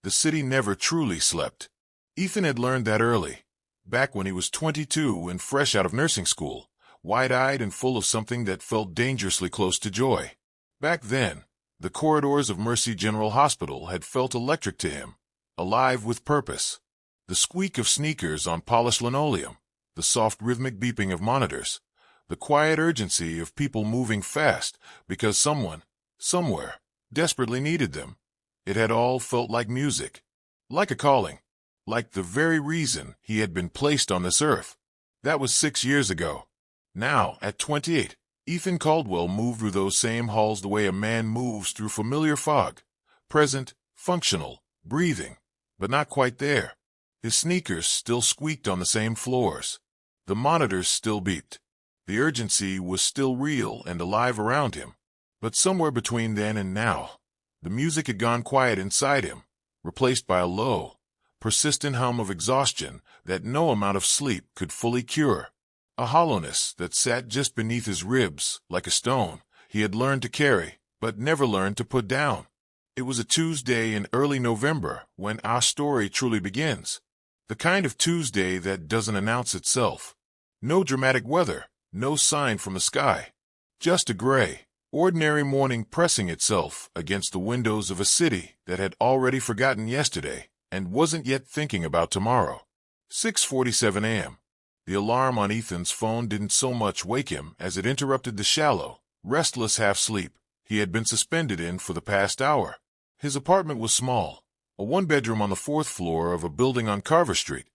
The city never truly slept. Ethan had learned that early, back when he was 22 and fresh out of nursing school, wide-eyed and full of something that felt dangerously close to joy. Back then, the corridors of Mercy General Hospital had felt electric to him, alive with purpose. The squeak of sneakers on polished linoleum, the soft rhythmic beeping of monitors, the quiet urgency of people moving fast because someone, somewhere, desperately needed them. It had all felt like music, like a calling, like the very reason he had been placed on this earth. That was 6 years ago. Now, at 28, Ethan Caldwell moved through those same halls the way a man moves through familiar fog, present, functional, breathing, but not quite there. His sneakers still squeaked on the same floors. The monitors still beeped. The urgency was still real and alive around him. But somewhere between then and now, the music had gone quiet inside him, replaced by a low, persistent hum of exhaustion that no amount of sleep could fully cure. A hollowness that sat just beneath his ribs like a stone he had learned to carry, but never learned to put down. It was a Tuesday in early November when our story truly begins. The kind of Tuesday that doesn't announce itself. No dramatic weather, no sign from the sky. Just a gray, ordinary morning pressing itself against the windows of a city that had already forgotten yesterday and wasn't yet thinking about tomorrow. 6:47 a.m. The alarm on Ethan's phone didn't so much wake him as it interrupted the shallow, restless half-sleep he had been suspended in for the past hour. His apartment was small, a one-bedroom on the 4th floor of a building on Carver Street,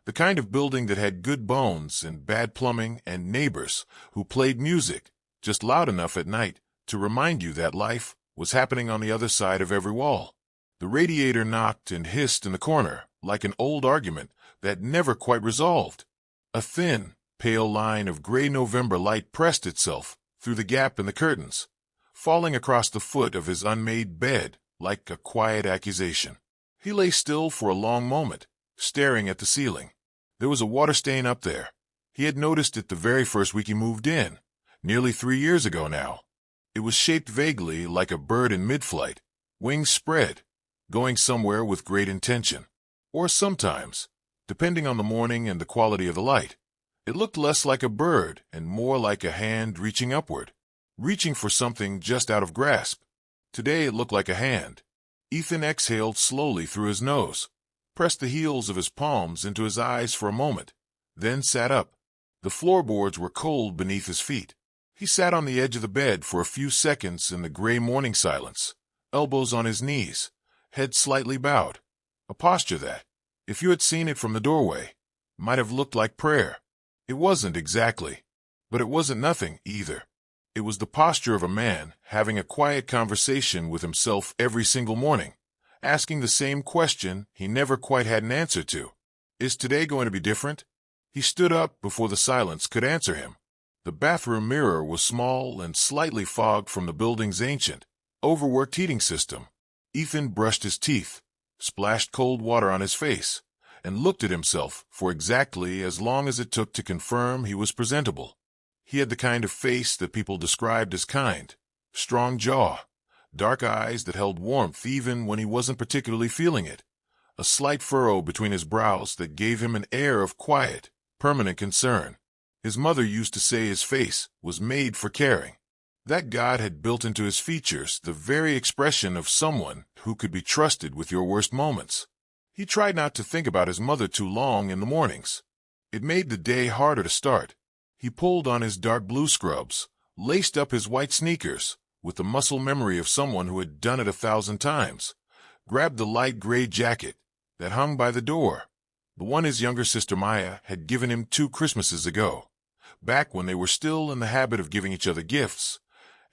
the kind of building that had good bones and bad plumbing and neighbors who played music just loud enough at night to remind you that life was happening on the other side of every wall. The radiator knocked and hissed in the corner like an old argument that never quite resolved. A thin, pale line of gray November light pressed itself through the gap in the curtains, falling across the foot of his unmade bed like a quiet accusation. He lay still for a long moment, staring at the ceiling. There was a water stain up there. He had noticed it the very first week he moved in, nearly 3 years ago now. It was shaped vaguely like a bird in mid-flight, wings spread, going somewhere with great intention. Or sometimes, depending on the morning and the quality of the light, it looked less like a bird and more like a hand reaching upward, reaching for something just out of grasp. Today it looked like a hand. Ethan exhaled slowly through his nose, pressed the heels of his palms into his eyes for a moment, then sat up. The floorboards were cold beneath his feet. He sat on the edge of the bed for a few seconds in the gray morning silence, elbows on his knees, head slightly bowed, a posture that, if you had seen it from the doorway, might have looked like prayer. It wasn't exactly, but it wasn't nothing either. It was the posture of a man having a quiet conversation with himself every single morning, asking the same question he never quite had an answer to. Is today going to be different? He stood up before the silence could answer him. The bathroom mirror was small and slightly fogged from the building's ancient, overworked heating system. Ethan brushed his teeth, splashed cold water on his face, and looked at himself for exactly as long as it took to confirm he was presentable. He had the kind of face that people described as kind, strong jaw, dark eyes that held warmth even when he wasn't particularly feeling it, a slight furrow between his brows that gave him an air of quiet, permanent concern. His mother used to say his face was made for caring, that God had built into his features the very expression of someone who could be trusted with your worst moments. He tried not to think about his mother too long in the mornings. It made the day harder to start. He pulled on his dark blue scrubs, laced up his white sneakers, with the muscle memory of someone who had done it 1,000 times, grabbed the light gray jacket that hung by the door, the one his younger sister Maya had given him 2 Christmases ago, back when they were still in the habit of giving each other gifts,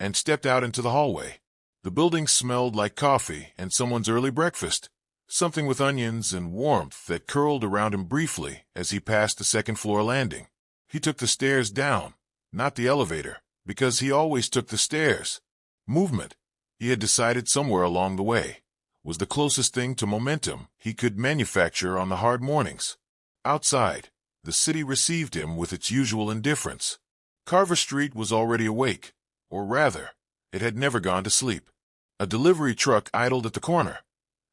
and stepped out into the hallway. The building smelled like coffee and someone's early breakfast, something with onions and warmth that curled around him briefly as he passed the second-floor landing. He took the stairs down, not the elevator, because he always took the stairs. Movement, he had decided somewhere along the way, was the closest thing to momentum he could manufacture on the hard mornings. Outside, the city received him with its usual indifference. Carver Street was already awake, or rather, it had never gone to sleep. A delivery truck idled at the corner,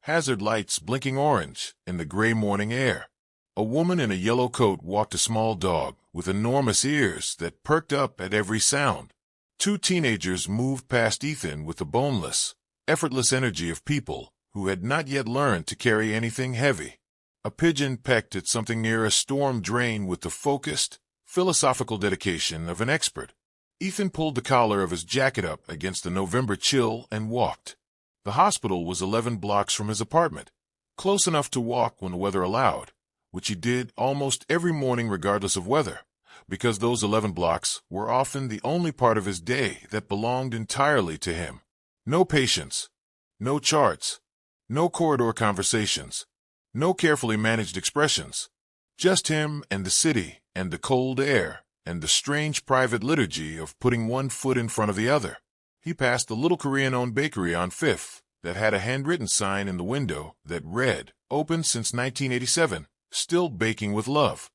hazard lights blinking orange in the gray morning air. A woman in a yellow coat walked a small dog with enormous ears that perked up at every sound. Two teenagers moved past Ethan with the boneless, effortless energy of people who had not yet learned to carry anything heavy. A pigeon pecked at something near a storm drain with the focused, philosophical dedication of an expert. Ethan pulled the collar of his jacket up against the November chill and walked. The hospital was 11 blocks from his apartment, close enough to walk when the weather allowed, which he did almost every morning regardless of weather, because those 11 blocks were often the only part of his day that belonged entirely to him. No patients, no charts, no corridor conversations, no carefully managed expressions. Just him and the city and the cold air and the strange private liturgy of putting one foot in front of the other. He passed the little Korean-owned bakery on 5th that had a handwritten sign in the window that read, "Open since 1987, still baking with love."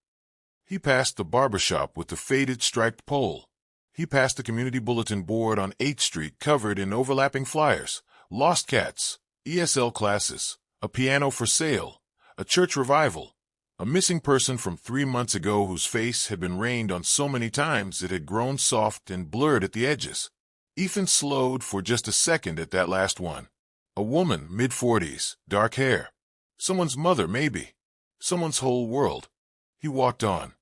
He passed the barber shop with the faded striped pole. He passed the community bulletin board on 8th Street covered in overlapping flyers, lost cats, ESL classes, a piano for sale, a church revival, a missing person from 3 months ago whose face had been rained on so many times it had grown soft and blurred at the edges. Ethan slowed for just a second at that last one. A woman, mid-40s, dark hair. Someone's mother, maybe. Someone's whole world. He walked on.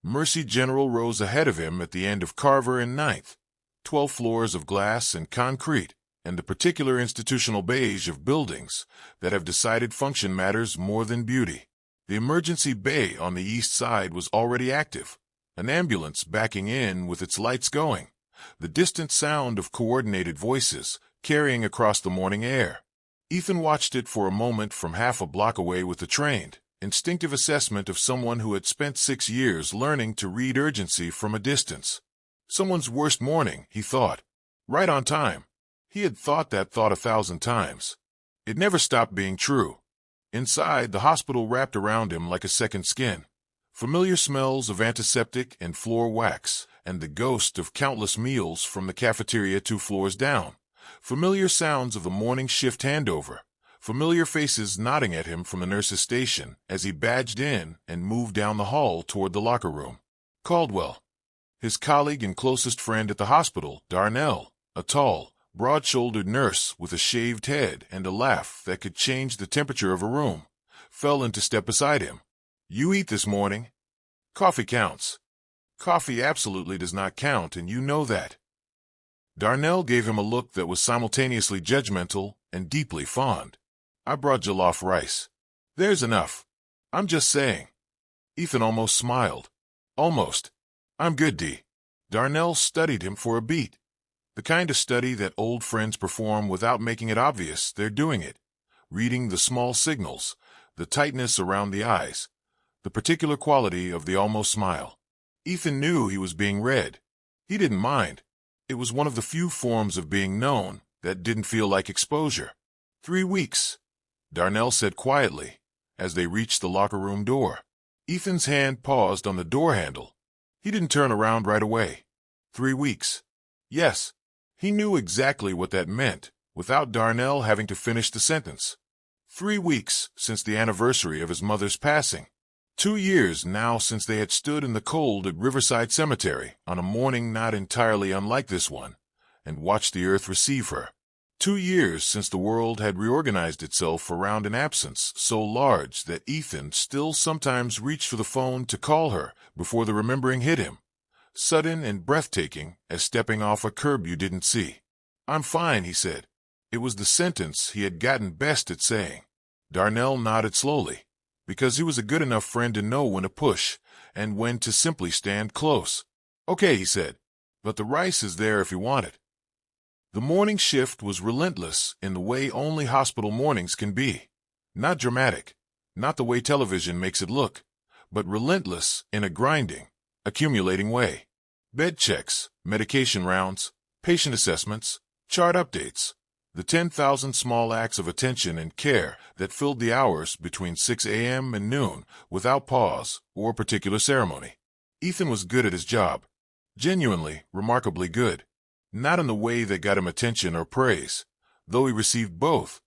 Mercy General rose ahead of him at the end of Carver and 9th. 12 floors of glass and concrete, and the particular institutional beige of buildings that have decided function matters more than beauty. The emergency bay on the east side was already active, an ambulance backing in with its lights going, the distant sound of coordinated voices carrying across the morning air. Ethan watched it for a moment from half a block away with the trained, instinctive assessment of someone who had spent 6 years learning to read urgency from a distance. Someone's worst morning, he thought. Right on time. He had thought that thought 1,000 times. It never stopped being true. Inside, the hospital wrapped around him like a second skin. Familiar smells of antiseptic and floor wax, and the ghost of countless meals from the cafeteria 2 floors down. Familiar sounds of the morning shift handover. Familiar faces nodding at him from the nurse's station as he badged in and moved down the hall toward the locker room. Caldwell. His colleague and closest friend at the hospital, Darnell, a tall, broad-shouldered nurse with a shaved head and a laugh that could change the temperature of a room, fell into step beside him. "You eat this morning. Coffee counts. Coffee absolutely does not count, and you know that." Darnell gave him a look that was simultaneously judgmental and deeply fond. "I brought jollof rice." "There's enough. I'm just saying." Ethan almost smiled. "Almost. I'm good, D." Darnell studied him for a beat. The kind of study that old friends perform without making it obvious they're doing it, reading the small signals, the tightness around the eyes, the particular quality of the almost smile. Ethan knew he was being read. He didn't mind. It was one of the few forms of being known that didn't feel like exposure. 3 weeks, Darnell said quietly, as they reached the locker room door. Ethan's hand paused on the door handle. He didn't turn around right away. 3 weeks. Yes, he knew exactly what that meant, without Darnell having to finish the sentence. 3 weeks since the anniversary of his mother's passing. 2 years now since they had stood in the cold at Riverside Cemetery on a morning not entirely unlike this one, and watched the earth receive her. 2 years since the world had reorganized itself around an absence so large that Ethan still sometimes reached for the phone to call her before the remembering hit him, sudden and breathtaking as stepping off a curb you didn't see. "I'm fine," he said. It was the sentence he had gotten best at saying. Darnell nodded slowly, because he was a good enough friend to know when to push and when to simply stand close. "Okay," he said, "but the rice is there if you want it." The morning shift was relentless in the way only hospital mornings can be. Not dramatic, not the way television makes it look, but relentless in a grinding, accumulating way. Bed checks, medication rounds, patient assessments, chart updates, the 10,000 small acts of attention and care that filled the hours between 6 a.m. and noon without pause or particular ceremony. Ethan was good at his job. Genuinely, remarkably good. Not in the way that got him attention or praise, though he received both,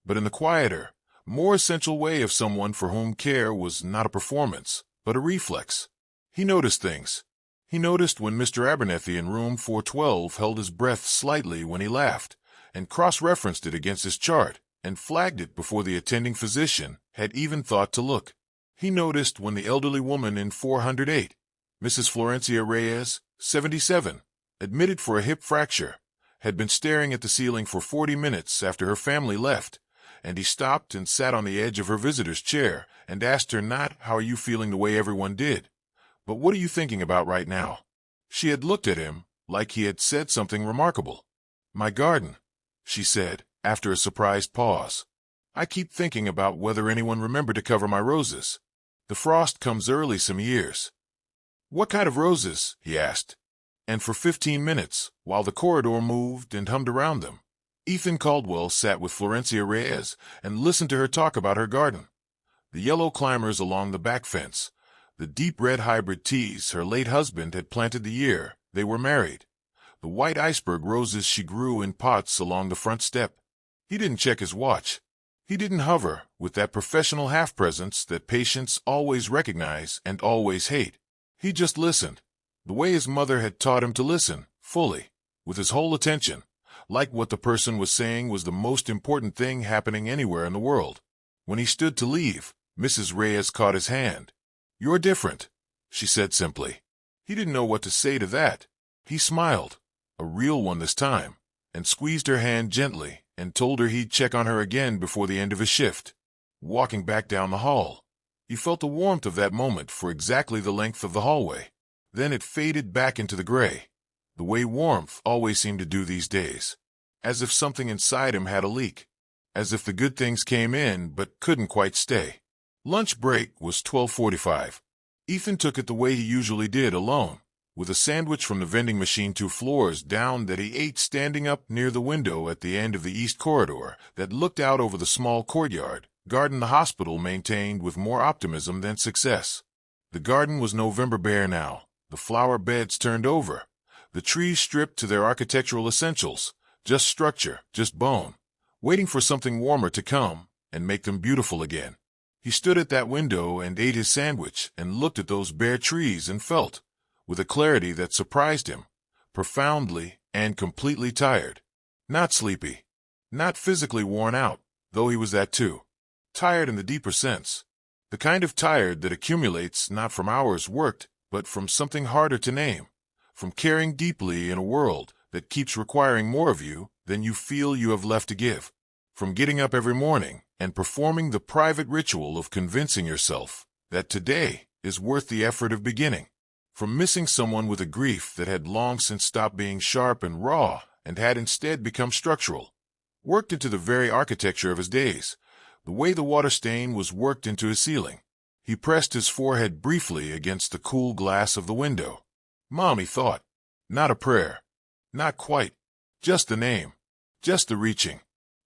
but in the quieter, more essential way of someone for whom care was not a performance, but a reflex. He noticed things. He noticed when Mr. Abernethy in room 412 held his breath slightly when he laughed, and cross-referenced it against his chart, and flagged it before the attending physician had even thought to look. He noticed when the elderly woman in 408, Mrs. Florencia Reyes, 77, admitted for a hip fracture, had been staring at the ceiling for 40 minutes after her family left, and he stopped and sat on the edge of her visitor's chair and asked her not how are you feeling the way everyone did, but what are you thinking about right now? She had looked at him like he had said something remarkable. My garden, she said, after a surprised pause. I keep thinking about whether anyone remembered to cover my roses. The frost comes early some years. What kind of roses? He asked. And for 15 minutes, while the corridor moved and hummed around them, Ethan Caldwell sat with Florencia Reyes and listened to her talk about her garden. The yellow climbers along the back fence, the deep red hybrid teas her late husband had planted the year they were married, the white iceberg roses she grew in pots along the front step. He didn't check his watch. He didn't hover with that professional half-presence that patients always recognize and always hate. He just listened, the way his mother had taught him to listen, fully, with his whole attention, like what the person was saying was the most important thing happening anywhere in the world. When he stood to leave, Mrs. Reyes caught his hand. You're different, she said simply. He didn't know what to say to that. He smiled, a real one this time, and squeezed her hand gently and told her he'd check on her again before the end of his shift. Walking back down the hall, he felt the warmth of that moment for exactly the length of the hallway. Then it faded back into the gray, the way warmth always seemed to do these days, as if something inside him had a leak, as if the good things came in but couldn't quite stay. Lunch break was 12:45. Ethan took it the way he usually did, alone, with a sandwich from the vending machine 2 floors down that he ate standing up near the window at the end of the east corridor that looked out over the small courtyard garden the hospital maintained with more optimism than success. The garden was November bare now, the flower beds turned over, the trees stripped to their architectural essentials, just structure, just bone, waiting for something warmer to come and make them beautiful again. He stood at that window and ate his sandwich and looked at those bare trees and felt, with a clarity that surprised him, profoundly and completely tired. Not sleepy, not physically worn out, though he was that too. Tired in the deeper sense, the kind of tired that accumulates not from hours worked, but from something harder to name, from caring deeply in a world that keeps requiring more of you than you feel you have left to give, from getting up every morning and performing the private ritual of convincing yourself that today is worth the effort of beginning, from missing someone with a grief that had long since stopped being sharp and raw and had instead become structural, worked into the very architecture of his days, the way the water stain was worked into his ceiling. He pressed his forehead briefly against the cool glass of the window. Mom, he thought. Not a prayer. Not quite. Just the name. Just the reaching.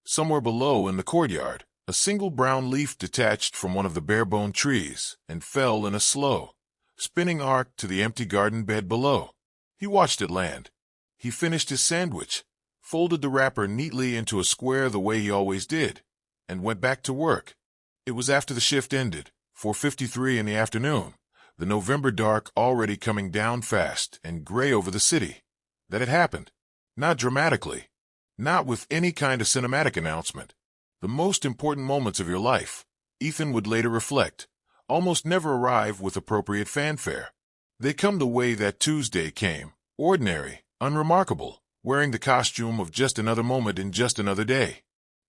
Somewhere below in the courtyard, a single brown leaf detached from one of the bare-boned trees and fell in a slow, spinning arc to the empty garden bed below. He watched it land. He finished his sandwich, folded the wrapper neatly into a square the way he always did, and went back to work. It was after the shift ended, 4:53 in the afternoon, the November dark already coming down fast and gray over the city, that it happened. Not dramatically, not with any kind of cinematic announcement. The most important moments of your life, Ethan would later reflect, almost never arrive with appropriate fanfare. They come the way that Tuesday came, ordinary, unremarkable, wearing the costume of just another moment in just another day.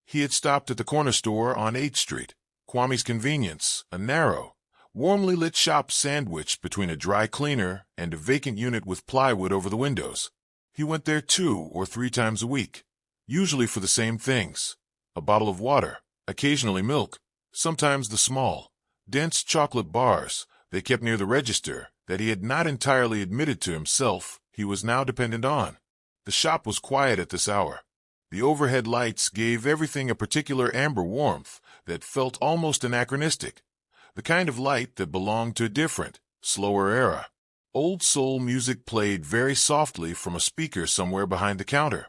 He had stopped at the corner store on 8th Street, Kwame's Convenience, a narrow, warmly lit shop sandwiched between a dry cleaner and a vacant unit with plywood over the windows. He went there 2 or 3 times a week, usually for the same things: a bottle of water, occasionally milk, sometimes the small, dense chocolate bars they kept near the register that he had not entirely admitted to himself he was now dependent on. The shop was quiet at this hour. The overhead lights gave everything a particular amber warmth that felt almost anachronistic, the kind of light that belonged to a different, slower era. Old soul music played very softly from a speaker somewhere behind the counter.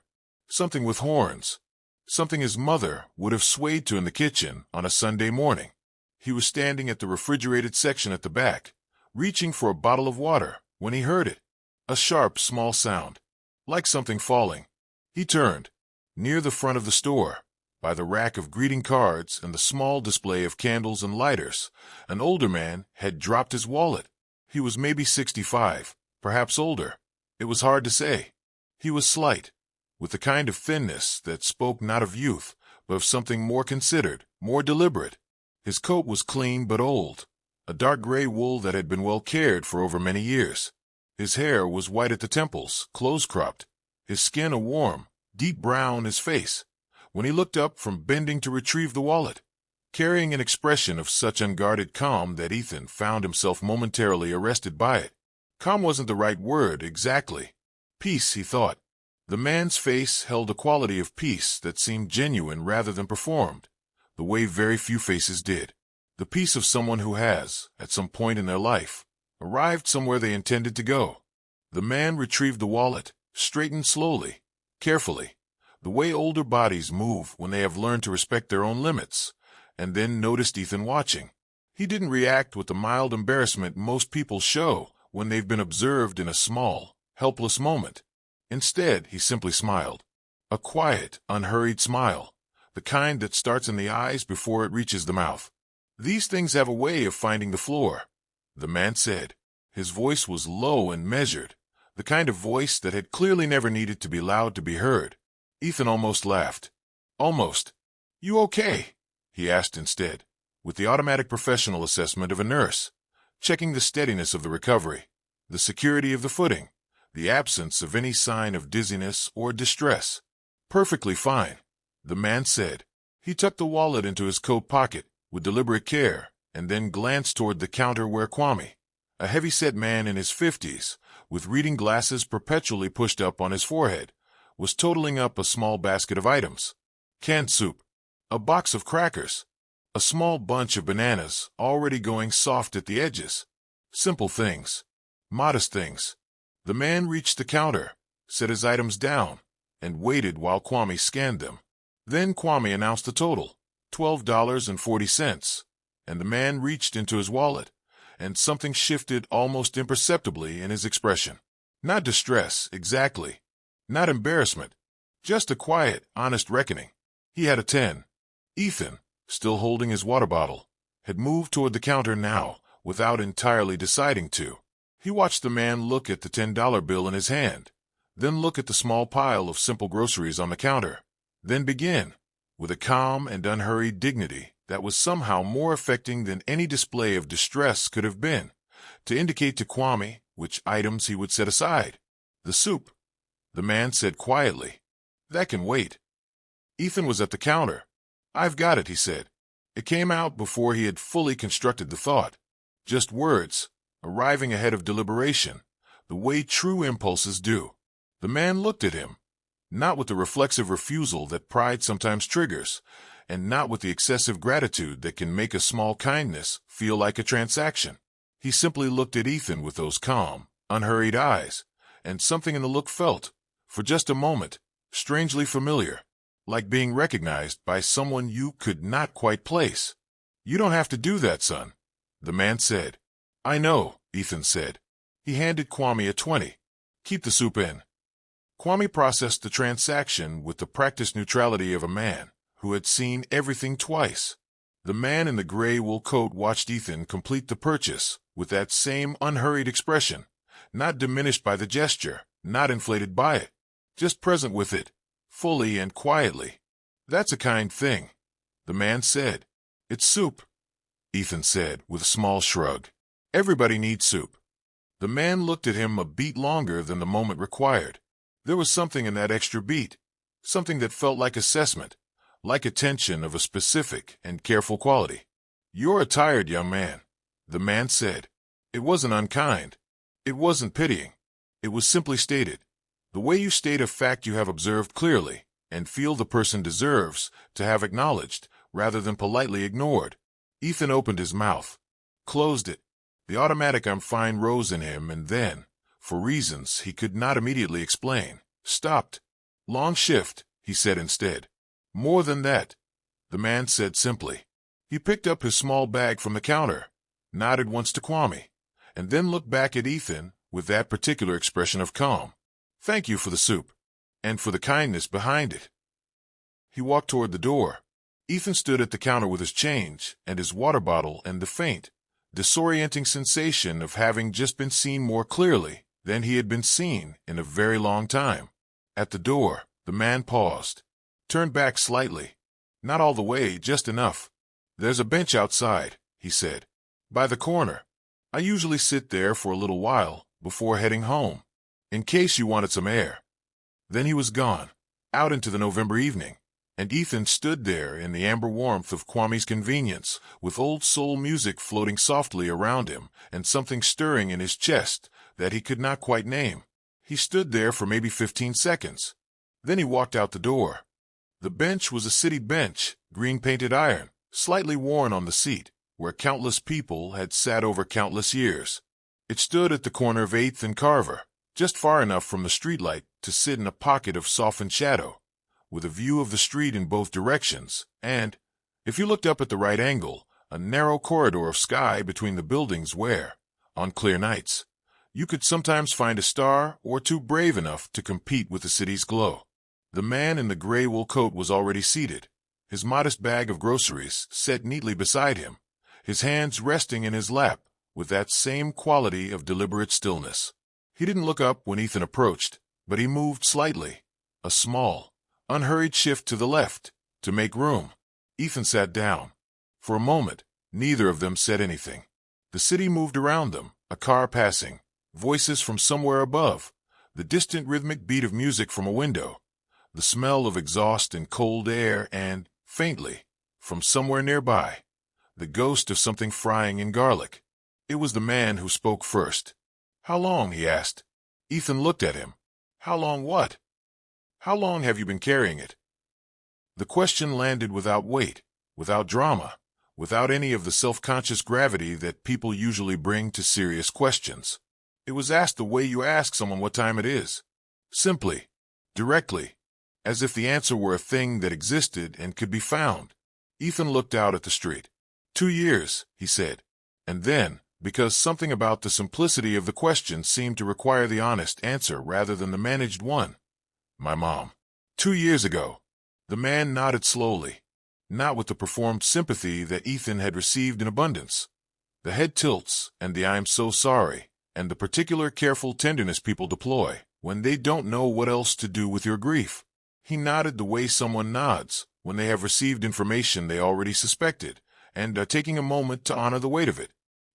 Something with horns. something his mother would have swayed to in the kitchen on a Sunday morning. He was standing at the refrigerated section at the back, reaching for a bottle of water, when he heard it. A sharp, small sound, like something falling. He turned. Near the front of the store, by the rack of greeting cards and the small display of candles and lighters, an older man had dropped his wallet. He was maybe 65, perhaps older. It was hard to say. He was slight, with the kind of thinness that spoke not of youth, but of something more considered, more deliberate. His coat was clean but old, a dark gray wool that had been well cared for over many years. His hair was white at the temples, close-cropped, his skin a warm, deep brown, his face, when he looked up from bending to retrieve the wallet, carrying an expression of such unguarded calm that Ethan found himself momentarily arrested by it. Calm wasn't the right word, exactly. Peace, he thought. The man's face held a quality of peace that seemed genuine rather than performed, the way very few faces did. The peace of someone who has, at some point in their life, arrived somewhere they intended to go. The man retrieved the wallet, straightened slowly, carefully, the way older bodies move when they have learned to respect their own limits, and then noticed Ethan watching. He didn't react with the mild embarrassment most people show when they've been observed in a small, helpless moment. Instead, he simply smiled. A quiet, unhurried smile, the kind that starts in the eyes before it reaches the mouth. "These things have a way of finding the floor," the man said. His voice was low and measured, the kind of voice that had clearly never needed to be loud to be heard. Ethan almost laughed. "Almost. You okay?" he asked instead, with the automatic professional assessment of a nurse, checking the steadiness of the recovery, the security of the footing, the absence of any sign of dizziness or distress. "Perfectly fine," the man said. He tucked the wallet into his coat pocket with deliberate care and then glanced toward the counter where Kwame, a heavy-set man in his 50s, with reading glasses perpetually pushed up on his forehead, was totaling up a small basket of items. Canned soup, a box of crackers, a small bunch of bananas already going soft at the edges. Simple things. Modest things. The man reached the counter, set his items down, and waited while Kwame scanned them. Then Kwame announced the total, $12.40, and the man reached into his wallet, and something shifted almost imperceptibly in his expression. Not distress, exactly. Not embarrassment. Just a quiet, honest reckoning. He had a 10. Ethan, still holding his water bottle, had moved toward the counter now, without entirely deciding to. He watched the man look at the $10 bill in his hand, then look at the small pile of simple groceries on the counter, then begin, with a calm and unhurried dignity that was somehow more affecting than any display of distress could have been, to indicate to Kwame which items he would set aside. "The soup," the man said quietly. "That can wait." Ethan was at the counter. "I've got it," he said. It came out before he had fully constructed the thought. Just words, arriving ahead of deliberation, the way true impulses do. The man looked at him, not with the reflexive refusal that pride sometimes triggers, and not with the excessive gratitude that can make a small kindness feel like a transaction. He simply looked at Ethan with those calm, unhurried eyes, and something in the look felt, for just a moment, strangely familiar, like being recognized by someone you could not quite place. "You don't have to do that, son," the man said. "I know," Ethan said. He handed Kwame a 20. "Keep the soup in." Kwame processed the transaction with the practiced neutrality of a man who had seen everything twice. The man in the gray wool coat watched Ethan complete the purchase with that same unhurried expression, not diminished by the gesture, not inflated by it, just present with it, fully and quietly. "That's a kind thing," the man said. "It's soup," Ethan said with a small shrug. "Everybody needs soup." The man looked at him a beat longer than the moment required. There was something in that extra beat, something that felt like assessment, like attention of a specific and careful quality. "You're a tired young man," the man said. It wasn't unkind. It wasn't pitying. It was simply stated, the way you state a fact you have observed clearly and feel the person deserves to have acknowledged rather than politely ignored. Ethan opened his mouth, closed it. The automatic "I'm fine" rose in him and then, for reasons he could not immediately explain, stopped. "Long shift," he said instead. More than that, the man said simply. He picked up his small bag from the counter, nodded once to Kwame, and then looked back at Ethan with that particular expression of calm. Thank you for the soup, and for the kindness behind it. He walked toward the door. Ethan stood at the counter with his change and his water bottle and the faint, disorienting sensation of having just been seen more clearly than he had been seen in a very long time. At the door, the man paused, turned back slightly. Not all the way, just enough. There's a bench outside, he said, by the corner. I usually sit there for a little while before heading home, in case you wanted some air. Then he was gone, out into the November evening, and Ethan stood there in the amber warmth of Kwame's convenience, with old soul music floating softly around him and something stirring in his chest that he could not quite name. He stood there for maybe 15 seconds. Then he walked out the door. The bench was a city bench, green-painted iron, slightly worn on the seat, where countless people had sat over countless years. It stood at the corner of 8th and Carver, just far enough from the streetlight to sit in a pocket of softened shadow, with a view of the street in both directions, and, if you looked up at the right angle, a narrow corridor of sky between the buildings where, on clear nights, you could sometimes find a star or two brave enough to compete with the city's glow. The man in the gray wool coat was already seated, his modest bag of groceries set neatly beside him, his hands resting in his lap with that same quality of deliberate stillness. He didn't look up when Ethan approached, but he moved slightly, a small, unhurried shift to the left, to make room. Ethan sat down. For a moment, neither of them said anything. The city moved around them, a car passing, voices from somewhere above, the distant rhythmic beat of music from a window, the smell of exhaust and cold air, and, faintly, from somewhere nearby, the ghost of something frying in garlic. It was the man who spoke first. How long? He asked. Ethan looked at him. How long what? How long have you been carrying it? The question landed without weight, without drama, without any of the self-conscious gravity that people usually bring to serious questions. It was asked the way you ask someone what time it is. Simply, directly, as if the answer were a thing that existed and could be found. Ethan looked out at the street. 2 years, he said. And then, because something about the simplicity of the question seemed to require the honest answer rather than the managed one. My mom. 2 years ago. The man nodded slowly, not with the performed sympathy that Ethan had received in abundance. The head tilts, and the I'm so sorry, and the particular careful tenderness people deploy when they don't know what else to do with your grief. He nodded the way someone nods when they have received information they already suspected, and are taking a moment to honor the weight of it.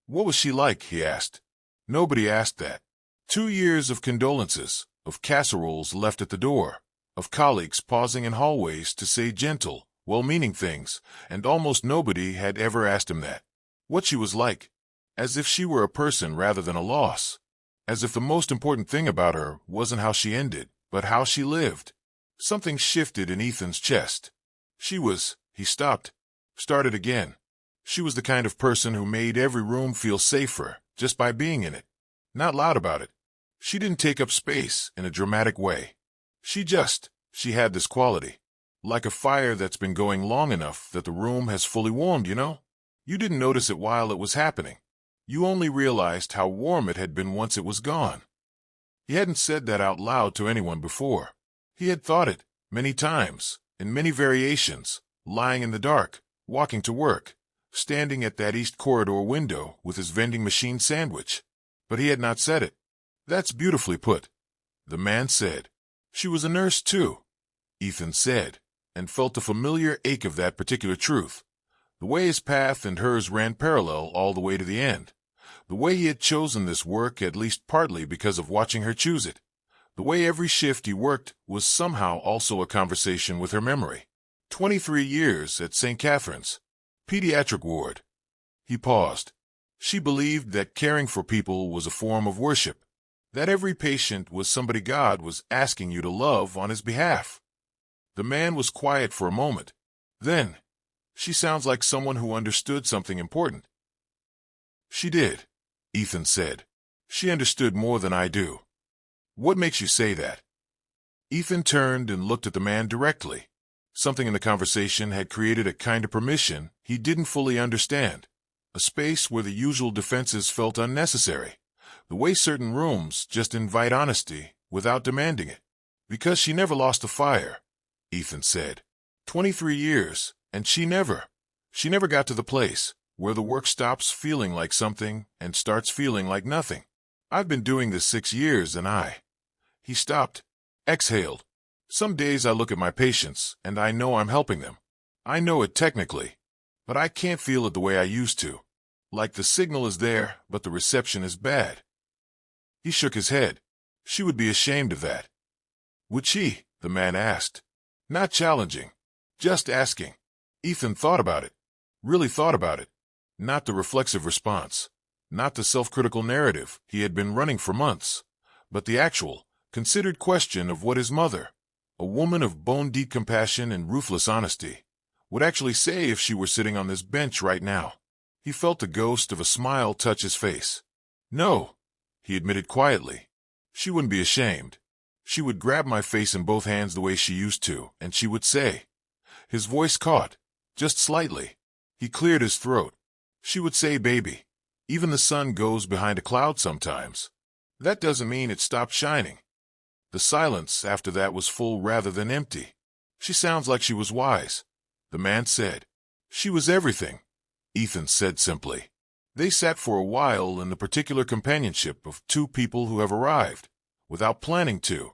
What was she like? He asked. Nobody asked that. 2 years of condolences, of casseroles left at the door, of colleagues pausing in hallways to say gentle, well-meaning things, and almost nobody had ever asked him that. What she was like. As if she were a person rather than a loss. As if the most important thing about her wasn't how she ended, but how she lived. Something shifted in Ethan's chest. She was, he stopped, started again. She was the kind of person who made every room feel safer just by being in it. Not loud about it. She didn't take up space in a dramatic way. She had this quality. Like a fire that's been going long enough that the room has fully warmed, you know? You didn't notice it while it was happening. You only realized how warm it had been once it was gone. He hadn't said that out loud to anyone before. He had thought it, many times, in many variations, lying in the dark, walking to work, standing at that east corridor window with his vending machine sandwich. But he had not said it. That's beautifully put, the man said. She was a nurse, too, Ethan said, and felt the familiar ache of that particular truth. The way his path and hers ran parallel all the way to the end. The way he had chosen this work at least partly because of watching her choose it. The way every shift he worked was somehow also a conversation with her memory. 23 years at St. Catherine's, pediatric ward. He paused. She believed that caring for people was a form of worship, that every patient was somebody God was asking you to love on his behalf. The man was quiet for a moment. Then, she sounds like someone who understood something important. She did, Ethan said. She understood more than I do. What makes you say that? Ethan turned and looked at the man directly. Something in the conversation had created a kind of permission he didn't fully understand, a space where the usual defenses felt unnecessary, the way certain rooms just invite honesty without demanding it. Because she never lost a fire, Ethan said. 23 years, and she never got to the place where the work stops feeling like something and starts feeling like nothing. I've been doing this 6 years and He stopped, exhaled. Some days I look at my patients and I know I'm helping them. I know it technically, but I can't feel it the way I used to. Like the signal is there, but the reception is bad. He shook his head. She would be ashamed of that. Would she? The man asked. Not challenging, just asking. Ethan thought about it, really thought about it. Not the reflexive response, not the self-critical narrative he had been running for months, but the actual, considered question of what his mother, a woman of bone-deep compassion and ruthless honesty, would actually say if she were sitting on this bench right now. He felt the ghost of a smile touch his face. No, he admitted quietly. She wouldn't be ashamed. She would grab my face in both hands the way she used to, and she would say. His voice caught, just slightly. He cleared his throat. She would say, baby, even the sun goes behind a cloud sometimes. That doesn't mean it stopped shining. The silence after that was full rather than empty. She sounds like she was wise, the man said. She was everything, Ethan said simply. They sat for a while in the particular companionship of two people who have arrived, without planning to,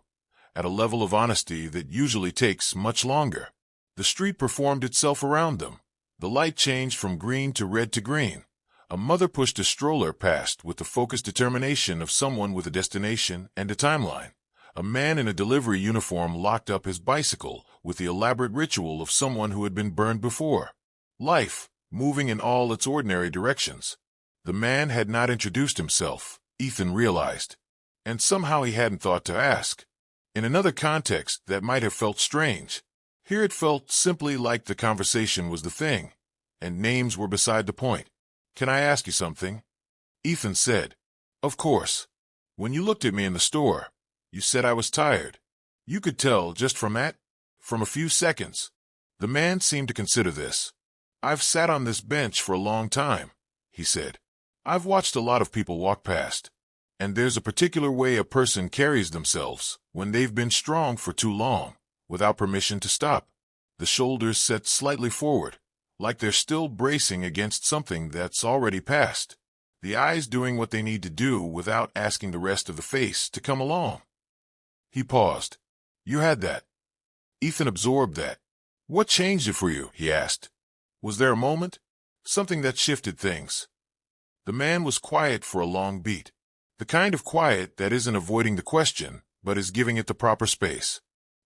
at a level of honesty that usually takes much longer. The street performed itself around them. The light changed from green to red to green. A mother pushed a stroller past with the focused determination of someone with a destination and a timeline. A man in a delivery uniform locked up his bicycle with the elaborate ritual of someone who had been burned before. Life, moving in all its ordinary directions. The man had not introduced himself, Ethan realized. And somehow he hadn't thought to ask. In another context, that might have felt strange. Here it felt simply like the conversation was the thing, and names were beside the point. Can I ask you something? Ethan said. Of course. When you looked at me in the store, you said I was tired. You could tell just from that? From a few seconds. The man seemed to consider this. I've sat on this bench for a long time, he said. I've watched a lot of people walk past. And there's a particular way a person carries themselves when they've been strong for too long, without permission to stop. The shoulders set slightly forward, like they're still bracing against something that's already passed. The eyes doing what they need to do without asking the rest of the face to come along. He paused. You had that. Ethan absorbed that. What changed it for you? He asked. Was there a moment? Something that shifted things. The man was quiet for a long beat. The kind of quiet that isn't avoiding the question, but is giving it the proper space.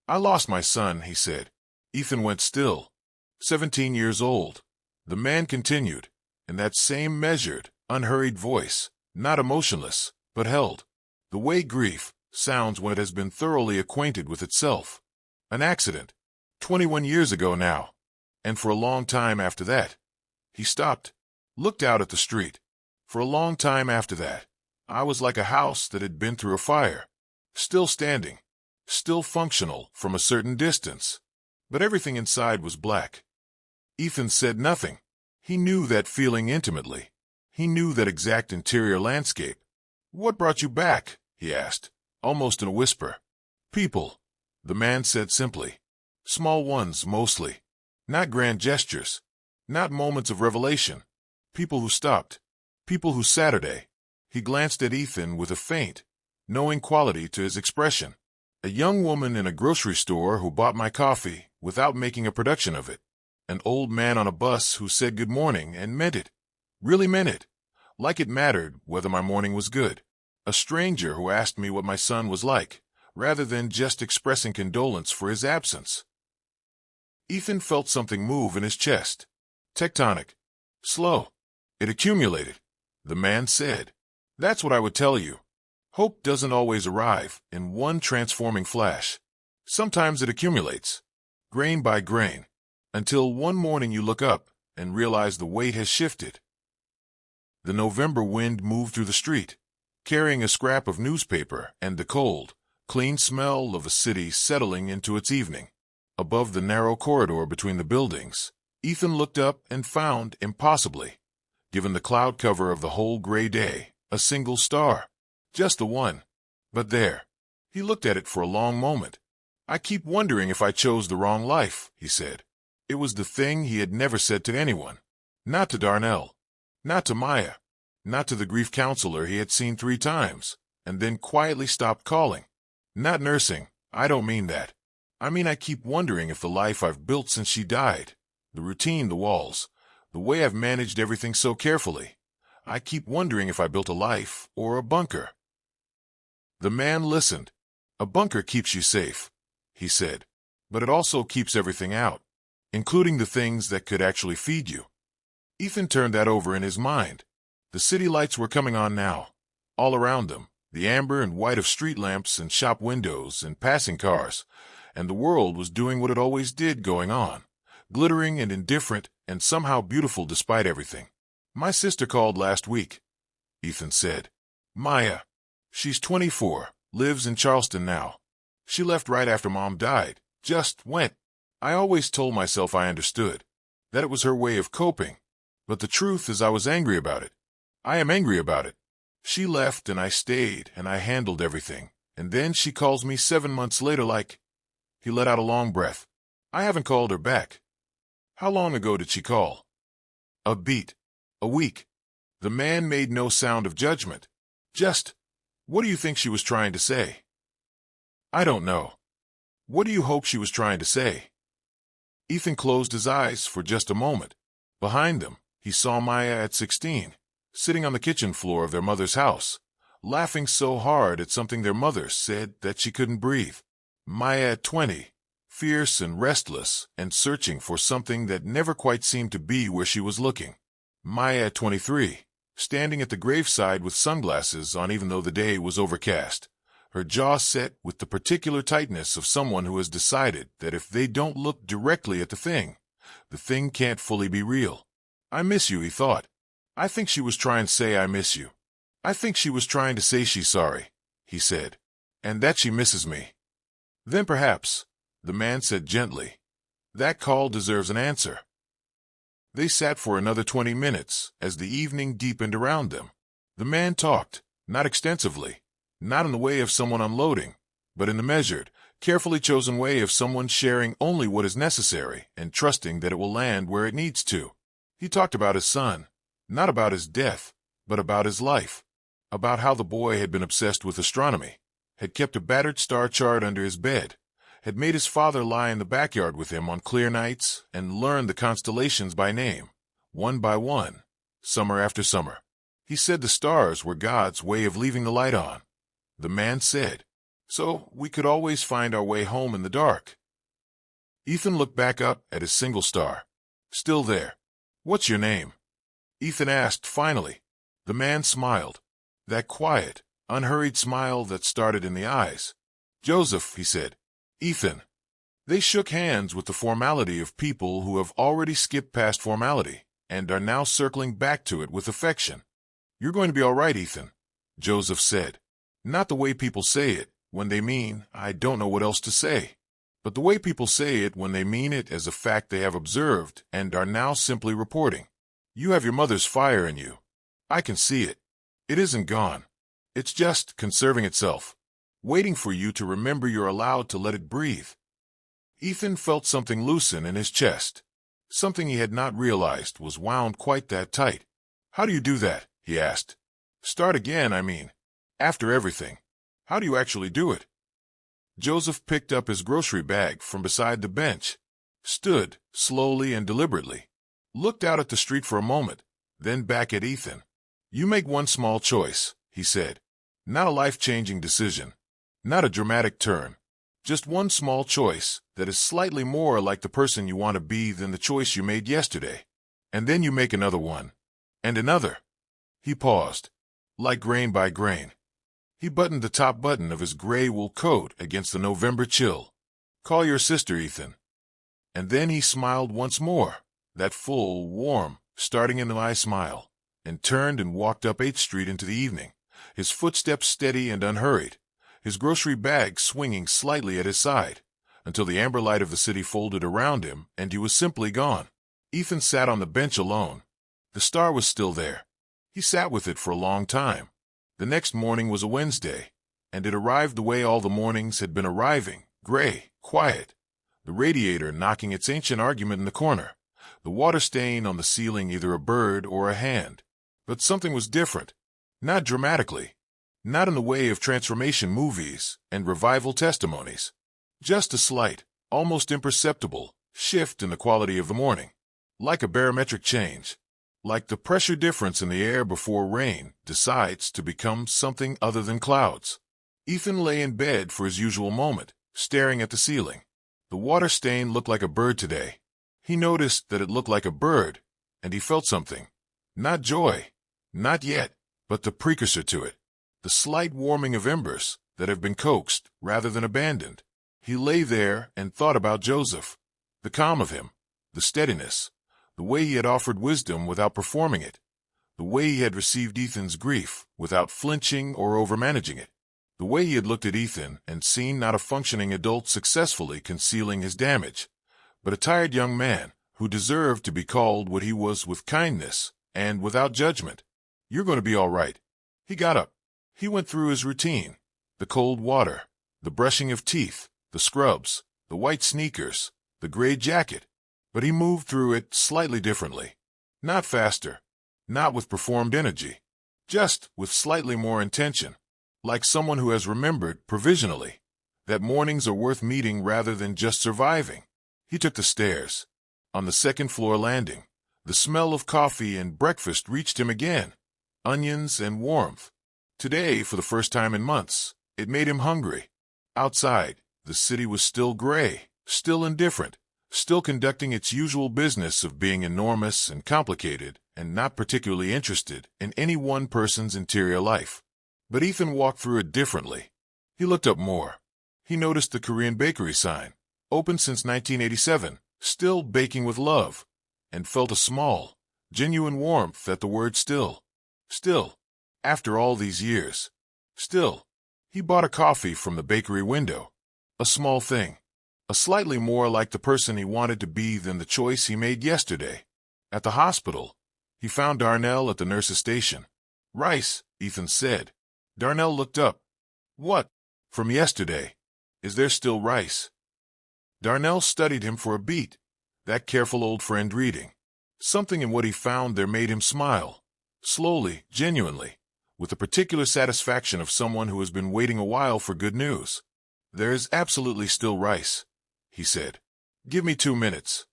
I lost my son, he said. Ethan went still. 17 years old. The man continued, in that same measured, unhurried voice, not emotionless, but held. The way grief sounds when it has been thoroughly acquainted with itself. An accident. 21 years ago now. And for a long time after that. He stopped, looked out at the street. For a long time after that, I was like a house that had been through a fire. Still standing. Still functional from a certain distance. But everything inside was black. Ethan said nothing. He knew that feeling intimately. He knew that exact interior landscape. What brought you back? He asked, almost in a whisper. People, the man said simply. Small ones, mostly. Not grand gestures. Not moments of revelation. People who stopped. People who Saturday. He glanced at Ethan with a faint, knowing quality to his expression. A young woman in a grocery store who bought my coffee without making a production of it. An old man on a bus who said good morning and meant it. Really meant it. Like it mattered whether my morning was good. A stranger who asked me what my son was like, rather than just expressing condolence for his absence. Ethan felt something move in his chest. Tectonic. Slow. It accumulated. The man said. That's what I would tell you. Hope doesn't always arrive in one transforming flash. Sometimes it accumulates, grain by grain, until one morning you look up and realize the weight has shifted. The November wind moved through the street, carrying a scrap of newspaper and the cold, clean smell of a city settling into its evening. Above the narrow corridor between the buildings, Ethan looked up and found, impossibly, given the cloud cover of the whole gray day, a single star. Just the one. But there. He looked at it for a long moment. I keep wondering if I chose the wrong life, he said. It was the thing he had never said to anyone. Not to Darnell. Not to Maya. Not to the grief counselor he had seen 3 times, and then quietly stopped calling. Not nursing. I don't mean that. I mean I keep wondering if the life I've built since she died, the routine, the walls, the way I've managed everything so carefully, I keep wondering if I built a life or a bunker. The man listened. A bunker keeps you safe, he said, but it also keeps everything out, including the things that could actually feed you. Ethan turned that over in his mind. The city lights were coming on now, all around them, the amber and white of street lamps and shop windows and passing cars, and the world was doing what it always did, going on, glittering and indifferent and somehow beautiful despite everything. My sister called last week, Ethan said. Maya. She's 24, lives in Charleston now. She left right after Mom died, just went. I always told myself I understood, that it was her way of coping, but the truth is I was angry about it. I am angry about it. She left and I stayed and I handled everything, and then she calls me 7 months later like... He let out a long breath. I haven't called her back. How long ago did she call? A beat. A week. The man made no sound of judgment. Just, what do you think she was trying to say? I don't know. What do you hope she was trying to say? Ethan closed his eyes for just a moment. Behind them, he saw Maya at 16, sitting on the kitchen floor of their mother's house, laughing so hard at something their mother said that she couldn't breathe. Maya at 20, fierce and restless and searching for something that never quite seemed to be where she was looking. Maya at 23, standing at the graveside with sunglasses on even though the day was overcast, her jaw set with the particular tightness of someone who has decided that if they don't look directly at the thing can't fully be real. I miss you, he thought. I think she was trying to say I miss you. I think she was trying to say she's sorry, he said, and that she misses me. Then perhaps, the man said gently, that call deserves an answer. They sat for another 20 minutes as the evening deepened around them. The man talked, not extensively, not in the way of someone unloading, but in the measured, carefully chosen way of someone sharing only what is necessary and trusting that it will land where it needs to. He talked about his son, not about his death, but about his life, about how the boy had been obsessed with astronomy, had kept a battered star chart under his bed, had made his father lie in the backyard with him on clear nights and learn the constellations by name, one by one, summer after summer. He said the stars were God's way of leaving the light on. The man said, so we could always find our way home in the dark. Ethan looked back up at his single star. Still there. What's your name? Ethan asked finally. The man smiled. That quiet, unhurried smile that started in the eyes. Joseph, he said. Ethan. They shook hands with the formality of people who have already skipped past formality and are now circling back to it with affection. You're going to be all right, Ethan, Joseph said. Not the way people say it, when they mean, I don't know what else to say, but the way people say it when they mean it as a fact they have observed and are now simply reporting. You have your mother's fire in you. I can see it. It isn't gone. It's just conserving itself, waiting for you to remember you're allowed to let it breathe. Ethan felt something loosen in his chest. Something he had not realized was wound quite that tight. How do you do that? He asked. Start again, I mean. After everything. How do you actually do it? Joseph picked up his grocery bag from beside the bench, stood slowly and deliberately, looked out at the street for a moment, then back at Ethan. You make one small choice, he said. Not a life-changing decision. Not a dramatic turn. Just one small choice that is slightly more like the person you want to be than the choice you made yesterday. And then you make another one. And another. He paused, like grain by grain. He buttoned the top button of his gray wool coat against the November chill. Call your sister, Ethan. And then he smiled once more, that full, warm, starting-in-the-eye smile, and turned and walked up 8th Street into the evening, his footsteps steady and unhurried, his grocery bag swinging slightly at his side, until the amber light of the city folded around him and he was simply gone. Ethan sat on the bench alone. The star was still there. He sat with it for a long time. The next morning was a Wednesday, and it arrived the way all the mornings had been arriving, gray, quiet. The radiator knocking its ancient argument in the corner. The water stain on the ceiling either a bird or a hand. But something was different. Not dramatically. Not in the way of transformation movies and revival testimonies. Just a slight, almost imperceptible, shift in the quality of the morning. Like a barometric change. Like the pressure difference in the air before rain decides to become something other than clouds. Ethan lay in bed for his usual moment, staring at the ceiling. The water stain looked like a bird today. He noticed that it looked like a bird, and he felt something. Not joy. Not yet, but the precursor to it. The slight warming of embers that have been coaxed rather than abandoned. He lay there and thought about Joseph. The calm of him. The steadiness. The way he had offered wisdom without performing it. The way he had received Ethan's grief without flinching or overmanaging it. The way he had looked at Ethan and seen not a functioning adult successfully concealing his damage, but a tired young man who deserved to be called what he was with kindness and without judgment. You're going to be all right. He got up. He went through his routine. The cold water, the brushing of teeth, the scrubs, the white sneakers, the gray jacket. But he moved through it slightly differently. Not faster. Not with performed energy. Just with slightly more intention. Like someone who has remembered, provisionally, that mornings are worth meeting rather than just surviving. He took the stairs. On the second-floor landing, the smell of coffee and breakfast reached him again. Onions and warmth. Today, for the first time in months, it made him hungry. Outside, the city was still gray, still indifferent, still conducting its usual business of being enormous and complicated and not particularly interested in any one person's interior life. But Ethan walked through it differently. He looked up more. He noticed the Korean bakery sign, open since 1987, still baking with love, and felt a small, genuine warmth at the word still. Still. After all these years. Still. He bought a coffee from the bakery window. A small thing. A slightly more like the person he wanted to be than the choice he made yesterday. At the hospital, he found Darnell at the nurse's station. Rice, Ethan said. Darnell looked up. What? From yesterday. Is there still rice? Darnell studied him for a beat. That careful old friend reading. Something in what he found there made him smile. Slowly, genuinely, with the particular satisfaction of someone who has been waiting a while for good news. There is absolutely still rice, he said. Give me 2 minutes.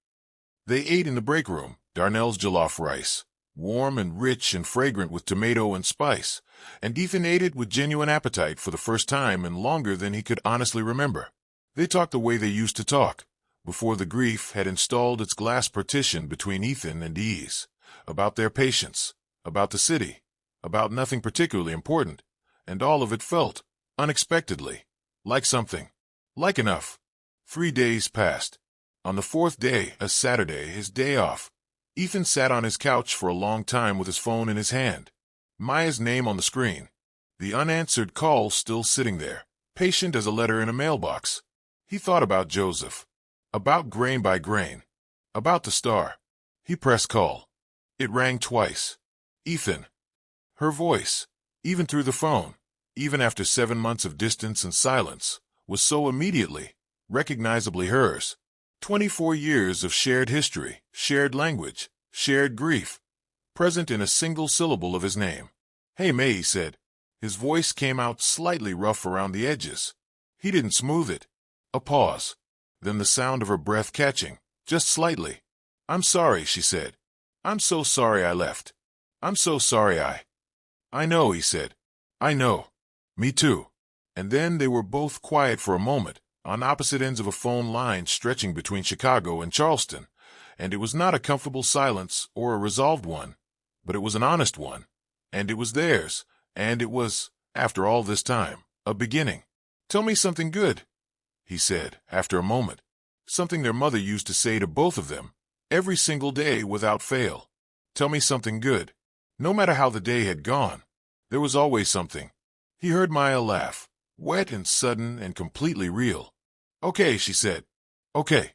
They ate in the break room, Darnell's jollof rice, warm and rich and fragrant with tomato and spice, and Ethan ate it with genuine appetite for the first time and longer than he could honestly remember. They talked the way they used to talk, before the grief had installed its glass partition between Ethan and ease, about their patients, about the city, about nothing particularly important, and all of it felt, unexpectedly, like something, like enough. 3 days passed. On the 4th day, a Saturday, his day off, Ethan sat on his couch for a long time with his phone in his hand. Maya's name on the screen. The unanswered call still sitting there, patient as a letter in a mailbox. He thought about Joseph. About grain by grain. About the star. He pressed call. It rang twice. Ethan. Her voice, even through the phone, even after 7 months of distance and silence, was so immediately, recognizably hers. 24 years of shared history, shared language, shared grief, present in a single syllable of his name. Hey, May, he said. His voice came out slightly rough around the edges. He didn't smooth it. A pause. Then the sound of her breath catching, just slightly. I'm sorry, she said. I'm so sorry I left. I'm so sorry I know, he said. I know. Me too. And then they were both quiet for a moment, on opposite ends of a phone line stretching between Chicago and Charleston, and it was not a comfortable silence or a resolved one, but it was an honest one, and it was theirs, and it was, after all this time, a beginning. Tell me something good, he said, after a moment, something their mother used to say to both of them, every single day without fail. Tell me something good. No matter how the day had gone, there was always something. He heard Maya laugh, wet and sudden and completely real. Okay, she said. Okay.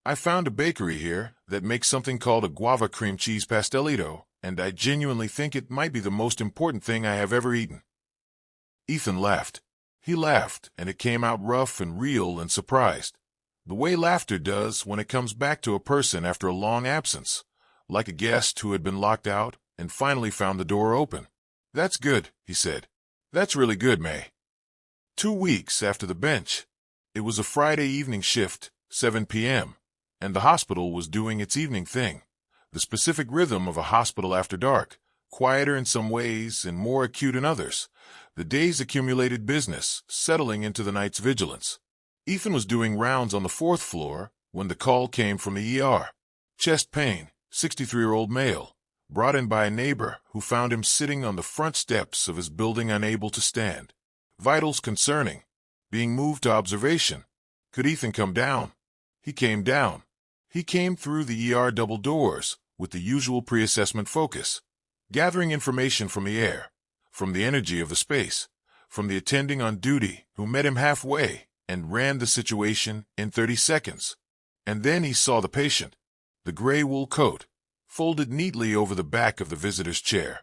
I found a bakery here that makes something called a guava cream cheese pastelito, and I genuinely think it might be the most important thing I have ever eaten. Ethan laughed. He laughed, and it came out rough and real and surprised. The way laughter does when it comes back to a person after a long absence, like a guest who had been locked out and finally found the door open. That's good, he said. That's really good, May. 2 weeks after the bench. It was a Friday evening shift, 7 p.m., and the hospital was doing its evening thing. The specific rhythm of a hospital after dark, quieter in some ways and more acute in others. The day's accumulated business settling into the night's vigilance. Ethan was doing rounds on the 4th floor when the call came from the ER. Chest pain, 63-year-old male, brought in by a neighbor who found him sitting on the front steps of his building unable to stand. Vitals concerning. Being moved to observation. Could Ethan come down? He came down. He came through the ER double doors with the usual pre-assessment focus, gathering information from the air, from the energy of the space, from the attending on duty who met him halfway and ran the situation in 30 seconds. And then he saw the patient, the gray wool coat, folded neatly over the back of the visitor's chair,